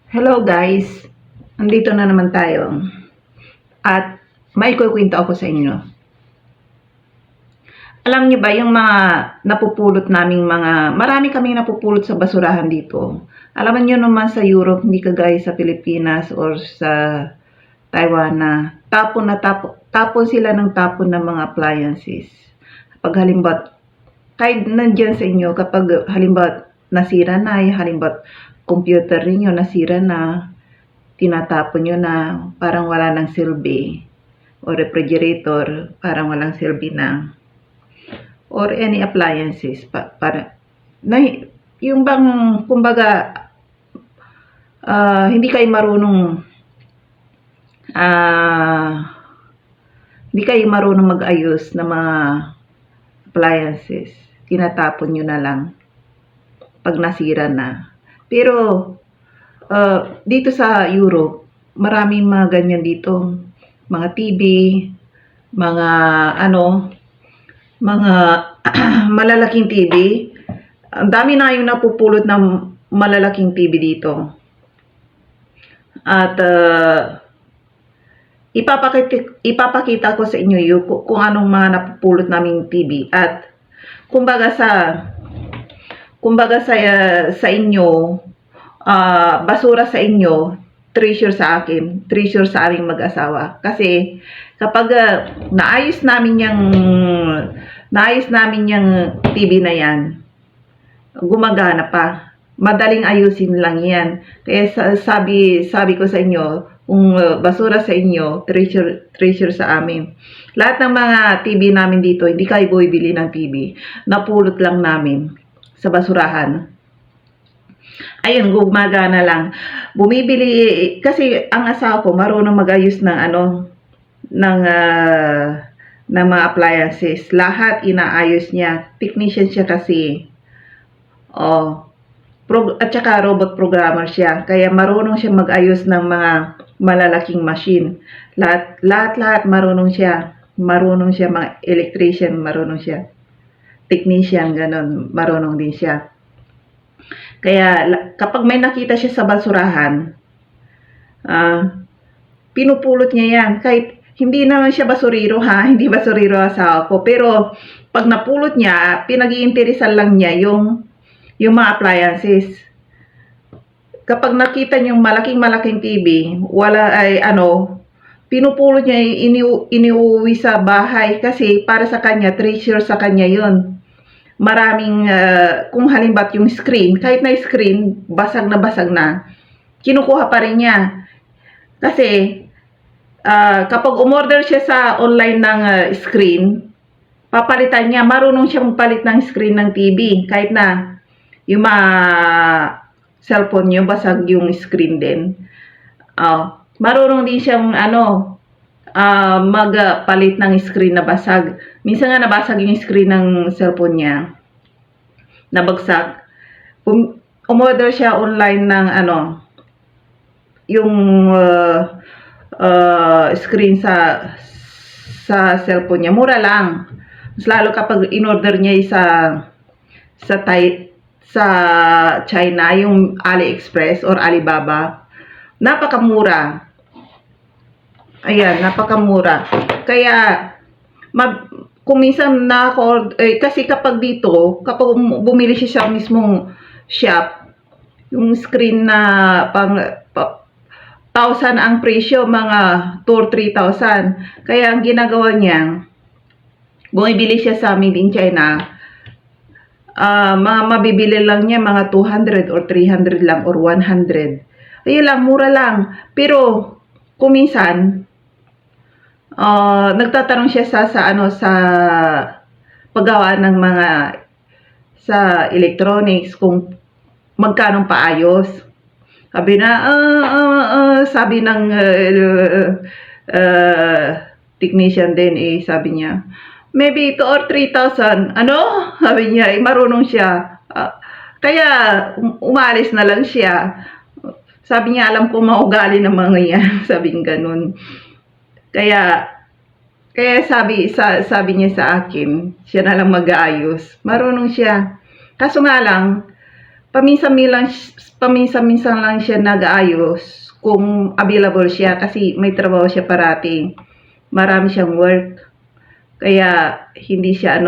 Hello guys, andito na naman tayo at may kukwento ako sa inyo. Alam niyo ba yung mga napupulot naming marami kaming napupulot sa basurahan dito. Alam niyo naman sa Europe, hindi kagaya sa Pilipinas or sa Taiwan na tapon sila ng tapon ng mga appliances. Kapag halimbawa, kahit nandyan sa inyo, kapag halimbawa nasira na, halimbawa computer niyo nasira na, tinatapon nyo na, parang wala nang silbi, o refrigerator, parang walang silbi na, or any appliances, para, na, yung bang, kumbaga, hindi kayo marunong, uh, hindi kayo marunong mag-ayos ng mga appliances, tinatapon nyo na lang, pag nasira na. Pero, dito sa Europe, maraming mga ganyan dito. Mga TV, mga mga malalaking TV. Ang dami na yung napupulot ng malalaking TV dito. At ipapakita ko sa inyo yung kung anong mga napupulot naming TV. At kumbaga sa inyo, basura sa inyo, treasure sa akin, treasure sa aming mag-asawa. Kasi kapag naayos namin yung TV na yan, gumagana pa. Madaling ayusin lang yan. Kaya sabi ko sa inyo, kung basura sa inyo, treasure sa amin. Lahat ng mga TV namin dito, hindi kayo bumibili ng TV. Napulot lang namin sa basurahan. Ayun, gumagana lang. Bumibili, kasi ang asawa ko marunong mag-ayos ng ng mga appliances. Lahat inaayos niya. Technician siya kasi. At saka robot programmer siya. Kaya marunong siya mag-ayos ng mga malalaking machine. Lahat marunong siya. Marunong siya, mga electrician, marunong siya. Technician, ganun, marunong din siya. Kaya kapag may nakita siya sa basurahan, pinupulot niya yan. Kahit hindi naman siya basuriro ha, hindi basuriro asawa ko. Pero pag napulot niya, pinag-iinteresan lang niya yung mga appliances. Kapag nakita niyo yung malaking TV, pinupulot niya, iniuwi sa bahay kasi para sa kanya, treasure sa kanya yun. Maraming, kung halimbawa yung screen, kahit na screen, basag na, kinukuha pa rin niya. Kasi, kapag umorder siya sa online ng screen, papalitan niya, marunong siyang palit ng screen ng TV. Kahit na, yung mga cellphone niyo, basag yung screen din. Marunong din siyang, magpalit ng screen na basag. Minsan nga nabasag yung screen ng cellphone niya. Nabagsak. Umorder siya online ng yung screen sa cellphone niya. Mura lang. Mas lalo kapag in-order niya sa China, yung AliExpress or Alibaba. Napakamura. Ayan, napakamura. Kaya, kung minsan kasi kapag dito, kapag bumili siya sa mismong shop, yung screen na pang 1,000 ang presyo, mga 2 or 3,000. Kaya ang ginagawa niya, bumibili siya sa Made in China, mabibili lang niya mga 200 or 300 lang or 100. Ayun lang, mura lang. Pero, kung minsan, nagtatanong siya sa paggawa ng mga sa electronics kung magkano paayos. Sabi ng technician din, sabi niya, maybe 2 or 3,000. Sabi niya, marunong siya. Kaya umalis na lang siya. Sabi niya, alam ko maugali ng mga yan. Sabi niya ganun. Kaya sabi niya sa akin, siya na lang mag-aayos. Marunong siya. Kaso nga lang, paminsan-minsan lang siya nag-aayos kung available siya kasi may trabaho siya parati. Marami siyang work. Kaya hindi siya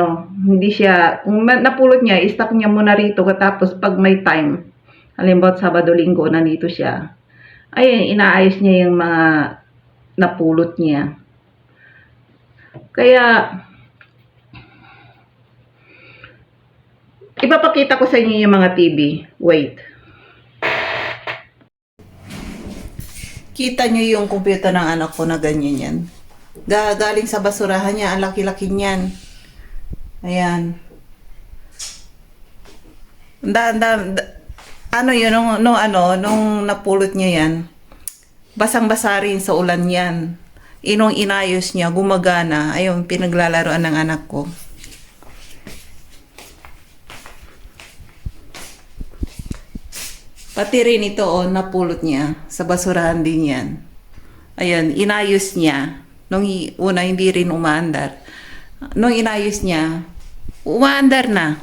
kung napulot niya, i-stock niya muna rito tapos pag may time, halimbawa Sabado, Linggo nandito siya. Ayun, inaayos niya yung mga napulot niya. Kaya ipapakita ko sa inyo yung mga TV. Wait. Kita nyo yung computer ng anak ko na ganyan yan. Galing sa basurahan niya, ang laki-laki niyan. Ayan. Ano yun, nung napulot niya yan, basang-basa rin sa ulan yan. Inong inayos niya, gumagana. Ayun, pinaglalaroan ng anak ko. Pati rin ito, napulot niya. Sa basurahan din yan. Ayan, inayos niya. Nung una, hindi rin umaandar. Nung inayos niya, umaandar na.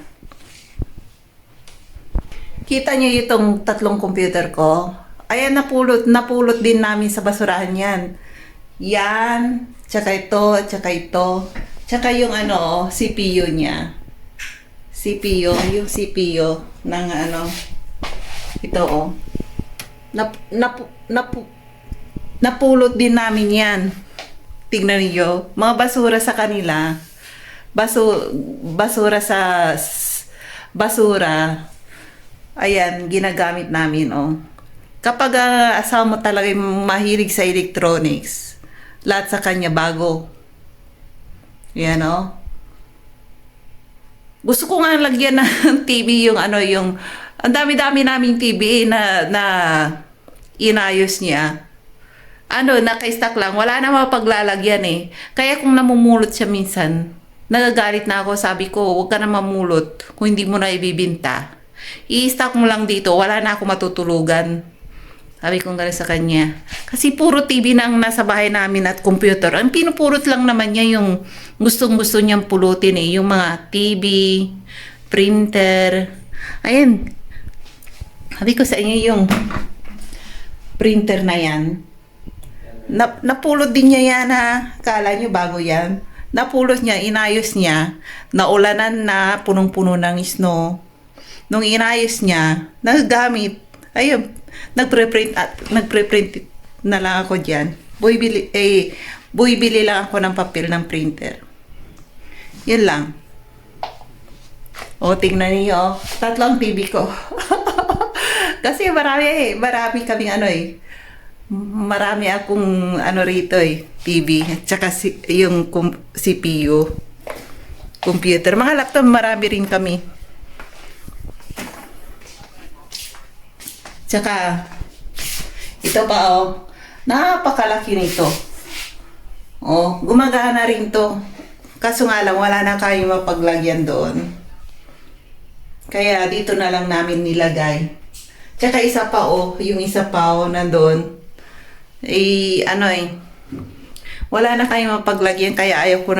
Kita niyo itong 3 computer ko? Ayan, napulot din namin sa basurahan yan. Yan, tsaka ito, tsaka ito. Tsaka yung CPU niya. Yung CPU ng ito napulot din namin yan. Tignan niyo, mga basura sa kanila. Basura sa basura. Ayan, ginagamit namin, Kapag asawa mo talaga mahilig sa electronics, lahat sa kanya bago. Yan, Gusto ko nga lagyan ng TV yung ang dami-dami naming TV na inayos niya. Naka-stock lang. Wala na mapaglalagyan eh. Kaya kung namumulot siya minsan, nagagalit na ako. Sabi ko, huwag ka na mamulot kung hindi mo na ibibinta. I-stock mo lang dito. Wala na ako matutulugan. Sabi ko gano'n sa kanya. Kasi puro TV na ang nasa bahay namin at computer. Ang pinupurot lang naman niya yung gustong-gusto niyang pulutin eh. Yung mga TV, printer. Ayan. Sabi ko sa inyo yung printer na yan. Napulot din niya yan ha. Kala niyo bago yan. Napulot niya, inayos niya. Naulanan na, punong-puno ng snow. Nung inayos niya, nagagamit. Ayun, nagpre-print na lang ako dyan. Bili lang ako ng papel ng printer. Yan lang. Tingnan niyo, 3 TV ko. Kasi marami kaming marami akong rito TV, tsaka yung CPU, computer. Mga laptop, marami rin kami. Tsaka, ito pa napakalaki nito. Gumagana rin to. Kaso nga lang, wala na kayong mapaglagyan doon. Kaya dito na lang namin nilagay. Tsaka isa pa yung isa pa nandun. Wala na kayong mapaglagyan. Kaya ayaw ko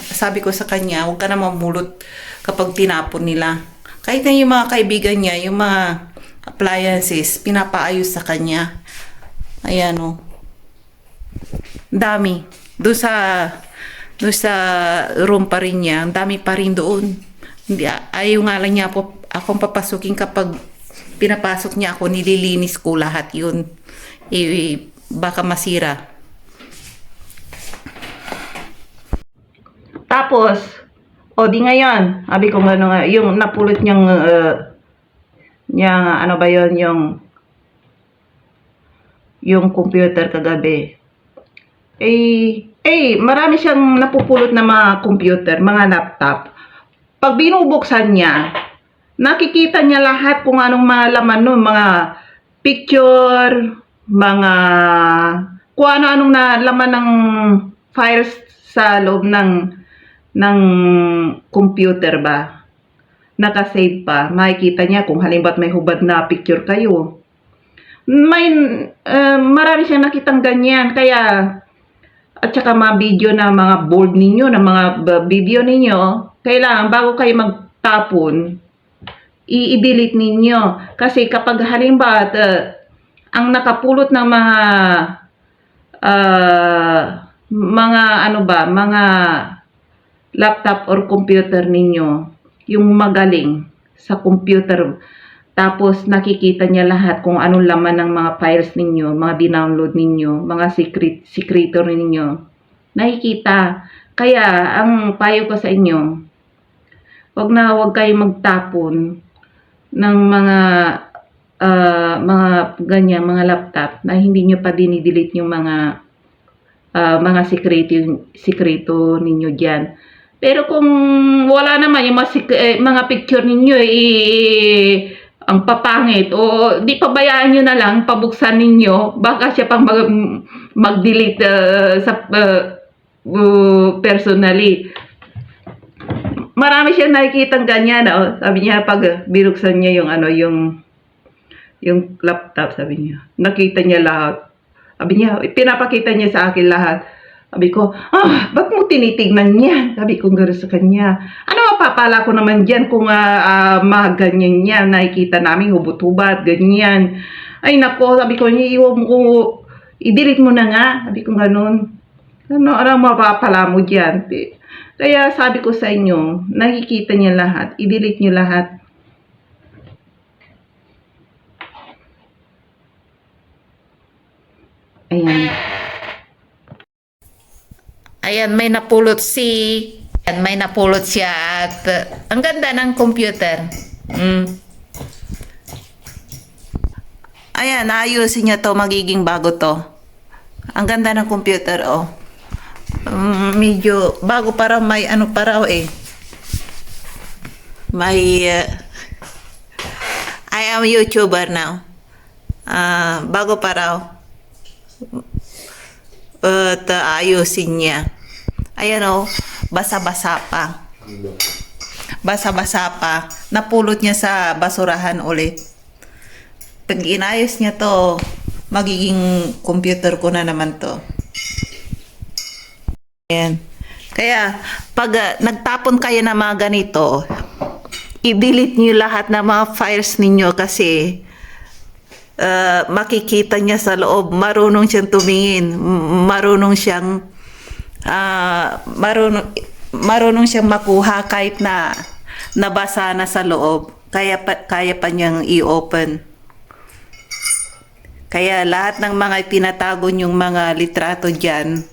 sabi ko sa kanya, huwag ka na mamulot kapag tinapon nila. Kahit na yung mga kaibigan niya, yung mga appliances, pinapaayos sa kanya. Ayan dami. Doon sa room pa rin niya, ang dami pa rin doon. Ayaw nga lang niya akong papasukin kapag pinapasok niya ako, nililinis ko lahat yun. Baka masira. Tapos, di ngayon, sabi ko yung napulot niyang, yung computer kagabi. Marami siyang napupulot na mga computer, mga laptop. Pag binubuksan niya, nakikita niya lahat kung anong mga laman nun, mga picture, kung ano-anong laman ng files sa loob ng computer ba. Nakasave pa. Makikita niya kung halimbawa may hubad na picture kayo. Marami siyang nakitang ganyan. Kaya, at saka mga video na mga board ninyo, na mga video ninyo, kailangan bago kayo magtapon, i-delete ninyo. Kasi kapag halimbawa ang nakapulot ng mga ano ba, mga laptop or computer ninyo, yung magaling sa computer, tapos nakikita niya lahat kung anong laman ng mga files ninyo, mga dinownload ninyo, mga secreto ninyo, nakikita. Kaya ang payo ko sa inyo, wag kayong magtapon ng mga ganyan, mga laptop na hindi nyo pa dinidelete yung mga sikreto ninyo diyan. Pero kung wala naman yung mga picture ninyo ang papangit, o di pabayaan nyo na lang, pabuksan ninyo, baka siya pang mag-delete personally. Marami siyang nakikitang ganyan, sabi niya pag binuksan niya yung laptop, sabi niya, nakita niya lahat. Sabi niya, pinapakita niya sa akin lahat. Sabi ko, ba't mo tinitignan niya? Sabi ko gano'n sa kanya. Ano mapapala ko naman dyan kung mga ganyan niya, nakikita namin hubot-hubat, ganyan. Ay nako, sabi ko, iiwan mo, i-delete mo na nga. Sabi ko gano'n. Ano mapapala mo dyan? Kaya sabi ko sa inyo, nakikita niya lahat, i-delete niyo lahat. Ayan. Ayan, may napulot siya at ang ganda ng computer. Ayan, naayusin niya to, magiging bago to. Ang ganda ng computer, medyo bago, para may ano pa raw may I am YouTuber now. Bago pa raw. At ayusin niya. Ayan basa-basa pa. Basa-basa pa. Napulot niya sa basurahan ulit. Pag inayos niya to, magiging computer ko na naman to. Ayan. Kaya, pag nagtapon kayo ng mga ganito, i-delete niyo lahat ng mga files ninyo kasi makikita niya sa loob. Marunong siyang tumingin. Marunong siyang makuha kahit na nabasa na sa loob. Kaya pa niyang i-open. Kaya lahat ng mga pinatago niyong mga litrato dyan,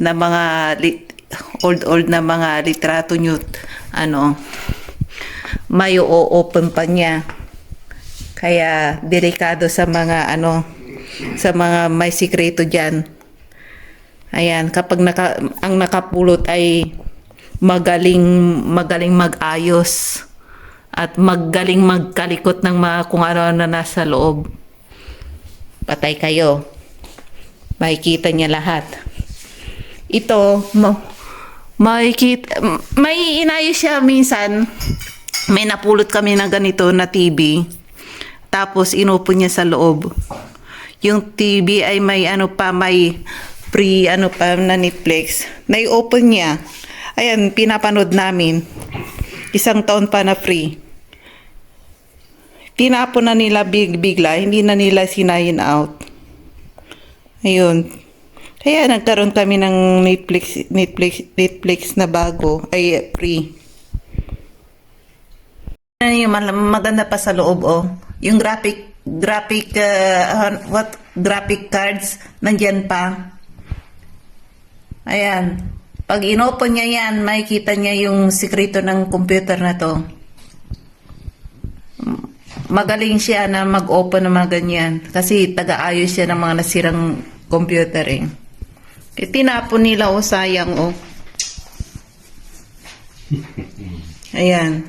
na mga old na mga litrato niyo, may o-open pa niya. Kaya delikado sa mga sa mga may sikreto diyan. Ayan, kapag ang nakapulot ay magaling mag-ayos at magaling magkalikot ng mga kung ano na nasa loob. Patay kayo. Makikita niya lahat. Ito, may inayos siya minsan. May napulot kami na ganito na TV. Tapos inopen niya sa loob. Yung TV ay may may free na Netflix. Na-open niya. Ayan, pinapanood namin. 1 taon pa na free. Tinapon na nila bigla, hindi na nila sinayin out. Ayun. Kaya nagkaroon kami ng Netflix na bago, ay free. Yung maganda pa sa loob, yung graphic cards nandiyan pa. Ayan, pag inopen niya yan, makikita niya yung sikreto ng computer na to. Magaling siya na mag-open ng mga ganyan kasi taga-ayos siya ng mga nasirang computer tinapon nila, sayang ayan.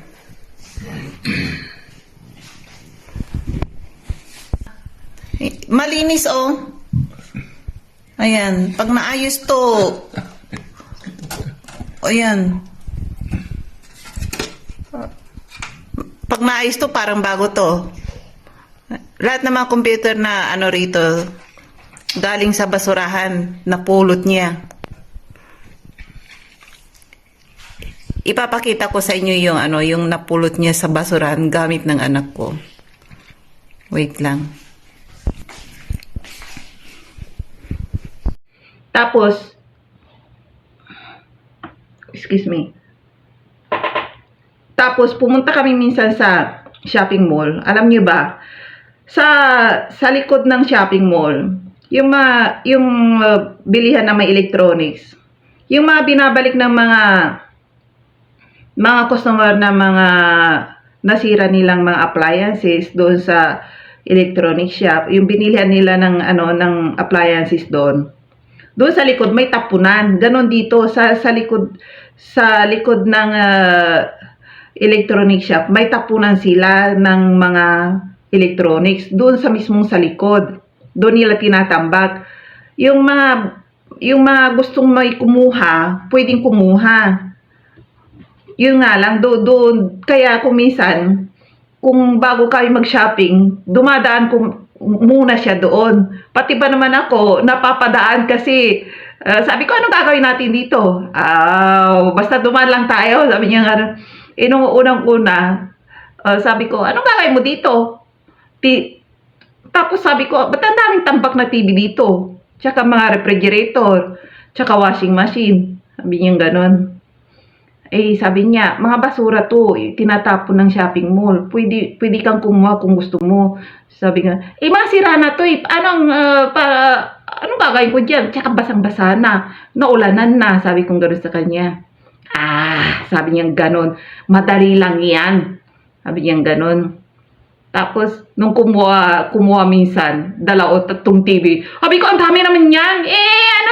Malinis ayan, pag naayos to, ayan, pag naayos to parang bago to. Lahat ng mga computer na rito galing sa basurahan, napulot niya. Ipapakita ko sa inyo yung yung napulot niya sa basurahan gamit ng anak ko. Wait lang. Tapos, excuse me. Tapos, pumunta kami minsan sa shopping mall. Alam niyo ba, sa likod ng shopping mall, yung bilihan na may electronics, yung mga binabalik ng mga customer na mga nasira nilang mga appliances doon sa electronic shop, yung binilihan nila ng appliances doon. Doon sa likod may tapunan. Ganon dito sa likod ng electronic shop, may tapunan sila ng mga electronics doon sa mismong sa likod. Doon nila tinatambak. Yung mga gustong may kumuha, pwedeng kumuha. Yun nga lang, doon, kaya kumisan, kung bago kayo mag-shopping, dumadaan ko muna siya doon. Pati ba naman ako, napapadaan kasi, sabi ko, anong gagawin natin dito? Basta dumaan lang tayo, sabi niya nga, nung unang-una, sabi ko, anong gagawin mo dito? Tapos sabi ko, ba't ang daming tambak na TV dito? Tsaka mga refrigerator, tsaka washing machine. Sabi niya ganon. Sabi niya, mga basura to, tinatapon ng shopping mall. Pwede kang kumuha kung gusto mo. Sabi nga, masira na to anong gagawin ko dyan? Tsaka basang-basa na. Naulanan na. Sabi kong gano'n sa kanya. Sabi niya gano'n. Madali lang yan. Sabi niya gano'n. Tapos, nung kumuha minsan, 2 o 3 TV. Sabi ko, ang dami naman yan.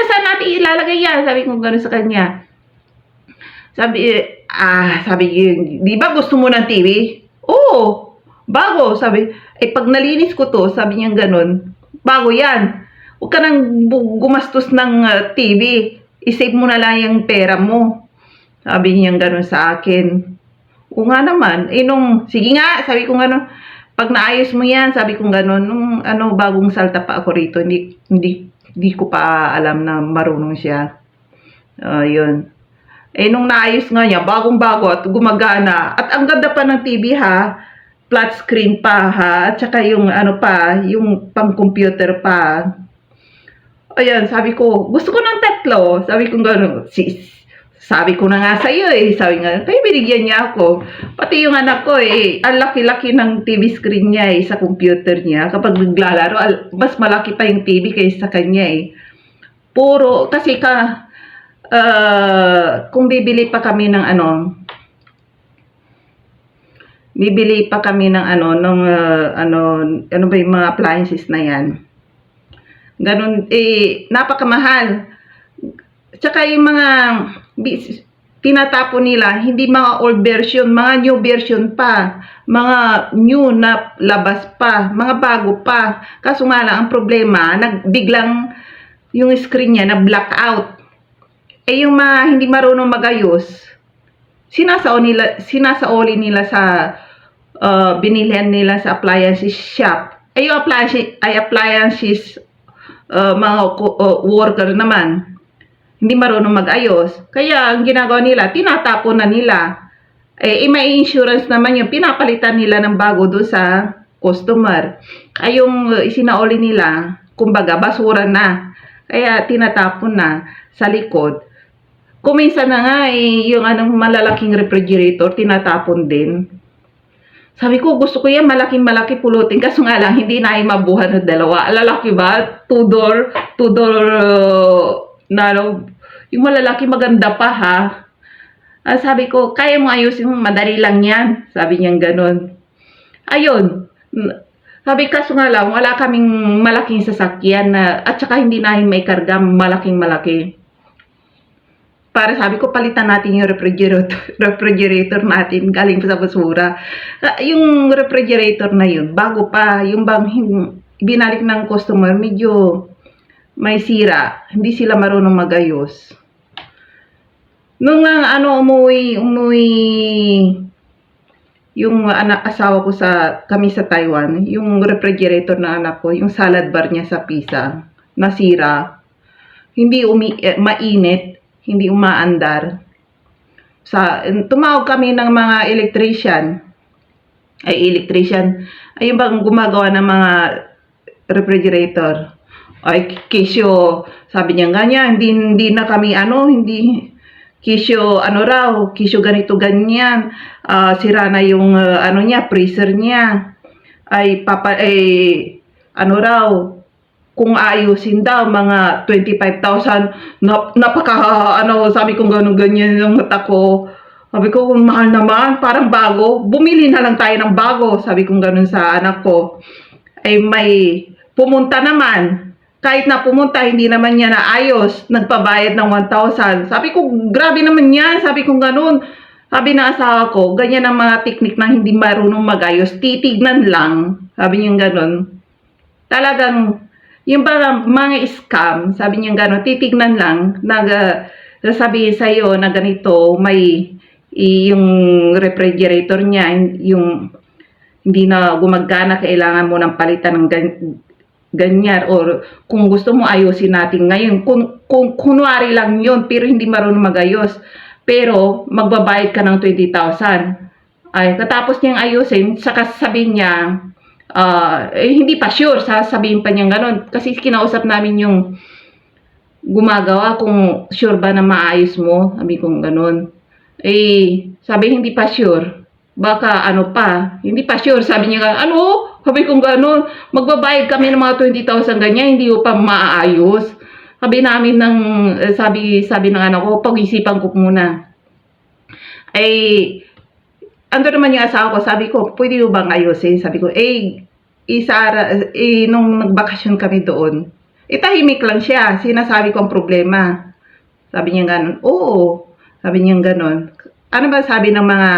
Saan natin ilalagay yan? Sabi ko gano'n sa kanya. Sabi di ba gusto mo ng TV? Oo, bago. Sabi, pag nalinis ko to, sabi niya ganun, bago yan. Huwag ka nang gumastos ng TV. I-save mo na lang yung pera mo. Sabi niya ganun sa akin. O nga naman, sige nga, sabi ko ganun, pag naayos mo yan, sabi ko ganun, nung bagong salta pa ako rito, hindi ko pa alam na marunong siya. Yun. Nung naayos nga niya, bagong-bago at gumagana. At ang ganda pa ng TV ha, flat screen pa ha, at saka yung yung pang-computer pa. Ayan, sabi ko, gusto ko ng 3. Sabi ko gano'n, sabi ko na nga sa iyo sabi nga, kaya binigyan niya ako. Pati yung anak ko ang laki-laki ng TV screen niya sa computer niya. Kapag naglalaro, mas malaki pa yung TV kaysa sa kanya Puro, kasi kung bibili pa kami ng ano ba yung mga appliances na yan. Ganun, napakamahal. Tsaka yung mga tinatapon nila, hindi mga old version, mga new version pa. Mga new na labas pa, mga bago pa. Kaso nga lang, ang problema, biglang yung screen niya na blackout. Yung mga hindi marunong magayos, sinasaoli nila sa binilihan nila sa appliances shop. Yung appliances mga worker naman, hindi marunong magayos. Kaya ang ginagawa nila, tinatapon na nila. May insurance naman yung pinapalitan nila ng bago doon sa customer. Yung isinaoli nila, kumbaga basura na. Kaya tinatapon na sa likod. Kuminsan na nga yung malalaking refrigerator, tinatapon din. Sabi ko, gusto ko yan, malaking-malaki pulutin. Kaso nga lang, hindi na mabuhat na 2. Lalaki ba? Two-door, yung malalaki maganda pa ha. Sabi ko, kaya mo ayusin mo, madali lang yan. Sabi niya gano'n. Ayun. Sabi kaso nga lang, wala kaming malaking sasakyan at saka hindi na may karga malaking-malaki. Para sabi ko, palitan natin yung refrigerator natin galing sa basura. Yung refrigerator na yun, bago pa, yung binalik ng customer, medyo may sira. Hindi sila marunong magayos. Nung umuwi yung asawa ko kami sa Taiwan, yung refrigerator na anak ko, yung salad bar niya sa pizza, nasira. Hindi mainit, hindi umaandar. Tumawag kami ng mga electrician, ay yung bang gumagawa ng mga refrigerator. Ay, Kisyo, sabi niya ganyan, hindi na kami hindi, Kisyo, Kisyo ganito ganyan, sira na yung freezer niya, ano raw, kung ayusin daw, mga 25,000, sabi ko gano'n ganyan yung mata ko. Sabi ko, mahal naman, parang bago, bumili na lang tayo ng bago, sabi ko gano'n sa anak ko. Ay may pumunta naman, kahit na pumunta, hindi naman niya naayos, nagpabayad ng 1,000. Sabi ko, grabe naman yan, sabi ko gano'n. Sabi ng asawa ko, ganyan ang mga teknik na hindi marunong magayos, titignan lang, sabi niya gano'n. Talagang, yung mga scam, sabi niya gano'n, titignan lang, sasabihin sa'yo na ganito, may yung refrigerator niya, yung hindi na gumagana, kailangan mo ng palitan ng ganyan, or kung gusto mo ayusin natin ngayon, kung kunwari lang yun, pero hindi marunong magayos, pero magbabayad ka ng 20,000. Ay, katapos niyang ayusin, saka sabihin niya, hindi pa sure, sasabihin pa niya gano'n, kasi kinausap namin yung gumagawa kung sure ba na maayos mo, sabi kong gano'n. Sabi hindi pa sure, baka hindi pa sure, sabi niya, sabi kong gano'n, magbabayad kami ng mga 20,000 ganyan, hindi ko pa maayos. Sabi namin sabi ng anak ko, pag-isipan ko muna. Ando naman yung asawa ko, sabi ko, pwede mo bang ayusin? Sabi ko, nung nagbakasyon kami doon, tahimik lang siya, sinasabi ko ang problema. Sabi niya gano'n, oo, sabi niya gano'n. Ano ba sabi ng mga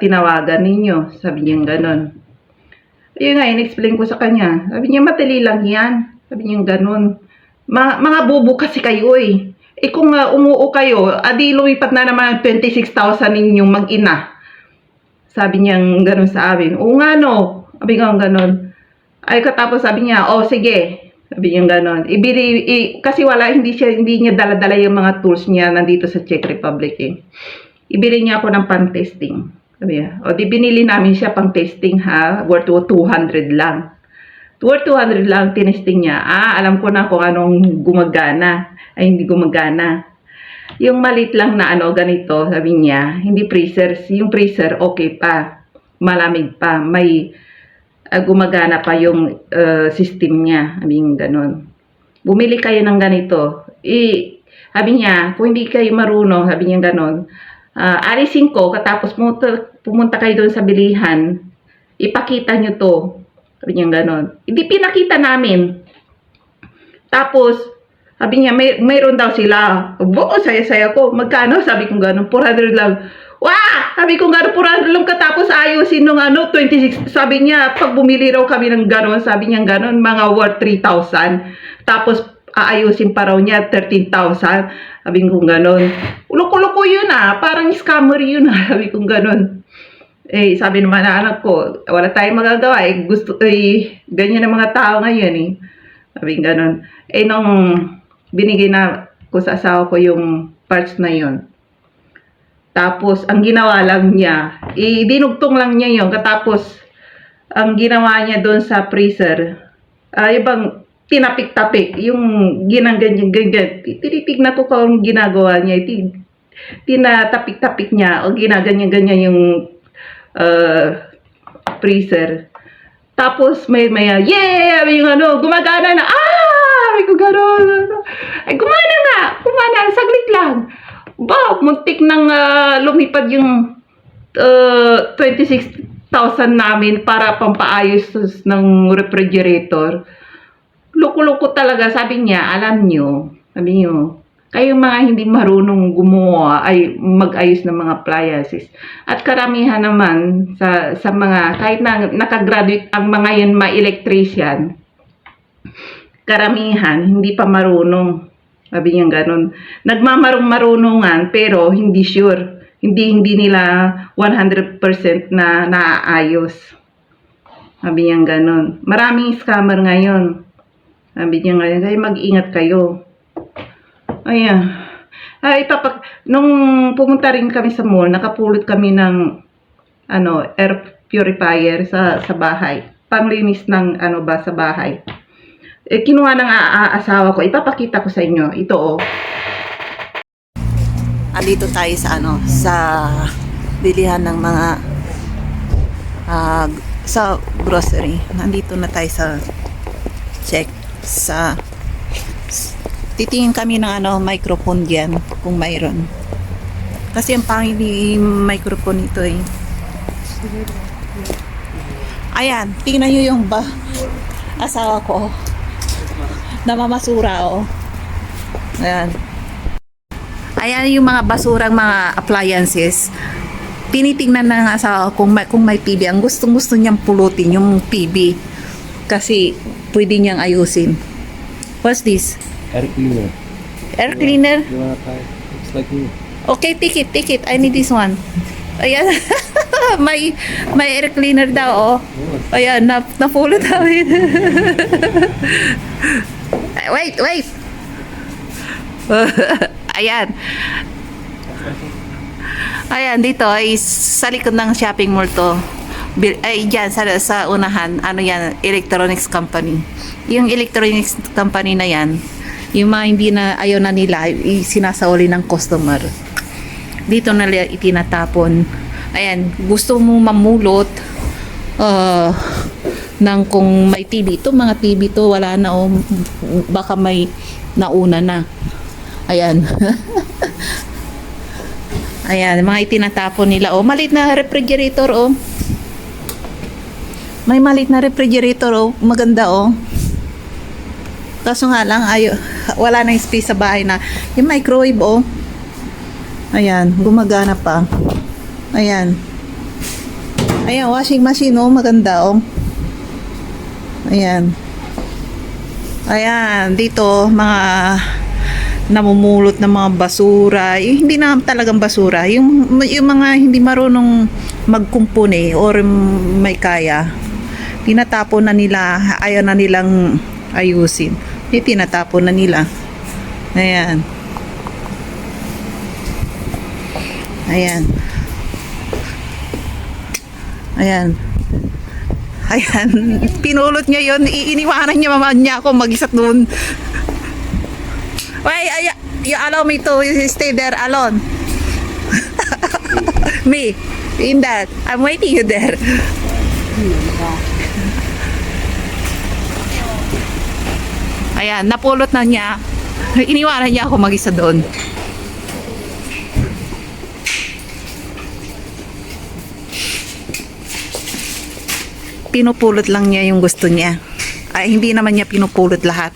tinawagan ninyo? Sabi niya gano'n. Yun nga, in-explain ko sa kanya. Sabi niya, madali lang yan. Sabi niya gano'n. Mga bubo kasi kayo eh. Kung umuo kayo, adi lumipat na naman 26,000 ninyong mag-ina. Sabi niya gano'n sa amin. Oo nga no. Sabi nga gano'n. Ay katapos sabi niya, sige. Sabi niya gano'n. Kasi hindi niya dala-dala yung mga tools niya nandito sa Czech Republic eh. Ibili niya ako ng pan-testing. Sabi niya, di binili namin siya pang-testing worth 200 lang. Worth 200 lang, tinesting niya. Alam ko na kung anong gumagana. Ay, hindi gumagana. Yung malit lang na ganito, sabi niya, hindi freezer. Yung freezer, okay pa. Malamig pa. May gumagana pa yung system niya. Sabi niya, ganun. Bumili kayo ng ganito. Sabi niya, kung hindi kayo marunong, sabi niya ganun, alisin ko, katapos pumunta kayo doon sa bilihan, ipakita nyo to. Sabi niya gano'n. Hindi pinakita namin. Tapos, sabi niya, mayroon daw sila. Saya-saya ko. Magkano? Sabi ko gano'n, 400 lang. Wah! Sabi ko gano'n, 400 lang katapos ayusin nung 26. Sabi niya, pag bumili raw kami ng gano'n, sabi niya gano'n, mga worth 3,000. Tapos, aayusin pa raw niya, 13,000. Sabi ko gano'n. Loko-loko yun parang scammer yun Sabi ko gano'n. Sabi naman na anak ko, wala tayong magagawa ganyan ang mga tao ngayon Sabi gano'n. Nung binigay na ko sa asawa ko yung parts na yun. Tapos, ang ginawa lang niya, dinugtong lang niya yun. Katapos, ang ginawa niya doon sa freezer, ibang tinapik-tapik, yung ganyan. Tinitignan ko kung ginagawa niya. Tinatapik-tapik niya, o ginaganyan-ganyan yung freezer. Tapos may yung gumagana na. May ko gano'n. Gumana, saglit lang. Muntik nang lumipad yung 26,000 namin para pampaayos ng refrigerator. Loko-loko talaga, sabi niya, alam nyo, kayong mga hindi marunong gumawa ay mag-ayos ng mga appliances. At karamihan naman sa mga, kahit na nakagraduate ang mga yan, electrician, karamihan hindi pa marunong. Sabi niya gano'n. Nagmamarunongan pero hindi sure. Hindi nila 100% na naayos. Sabi niya gano'n. Maraming scammer ngayon. Sabi niya ngayon, kaya mag-ingat kayo. Ayan. Nung pumunta rin kami sa mall, nakapulot kami ng air purifier sa bahay. Panglinis ng sa bahay. Kinuha ng asawa ko. Ipapakita ko sa inyo. Ito oh. Andito tayo sa bilihan ng mga sa grocery. Nandito na tayo sa check titingin kami ng microphone diyan kung mayroon. Kasi ang pangit ni microphone ito eh. Ayan, tingnan nyo yung asawa ko. Namamasura oh. Ayan. Ayan yung mga basurang mga appliances. Tinitingnan ng asawa ko kung may TV. Ang gustong-gusto niyang pulutin yung TV. Kasi pwede niyang ayusin. What's this? Air cleaner. Air cleaner? You wanna try? It's like new. Okay, take it. I need this one. Ayan. may air cleaner daw, oh. Ayan, napulot namin. Wait. Ayan. Ayan, dito ay sa likod ng shopping mall to. Ay, dyan, sa unahan, yan, electronics company. Yung electronics company na yan, yung mga hindi na ayaw na nila, sinasauli ng customer. Dito na nila itinatapon. Ayan, gusto mo mamulot ng kung may TV. Ito, mga TV to, wala na oh. Baka may nauna na. Ayan. Ayan, mga itinatapon nila. Oh, malit na refrigerator, oh. May malit na refrigerator, oh. Maganda, oh. Kaso nga lang, wala na space sa bahay na. Yung microwave, oh. Ayan, gumagana pa. Ayan. Ayan, washing machine, oh. Maganda, oh. Ayan. Ayan, dito, mga namumulot ng mga basura. Hindi na talagang basura. Yung mga hindi marunong magkumpuni or may kaya, tinatapon na nila, ayaw na nilang ayusin. Tinatapon na nila. Ayan. Ayan. Ayan. Ayan. Pinulot niya yun. Iniwanan niya niya ako mag-isa doon. Why, you allow me to stay there alone? Me, in that. I'm waiting you there. Ayan, napulot na niya. Iniwanan niya ako mag-isa doon. Pinupulot lang niya yung gusto niya. Ay, hindi naman niya pinupulot lahat.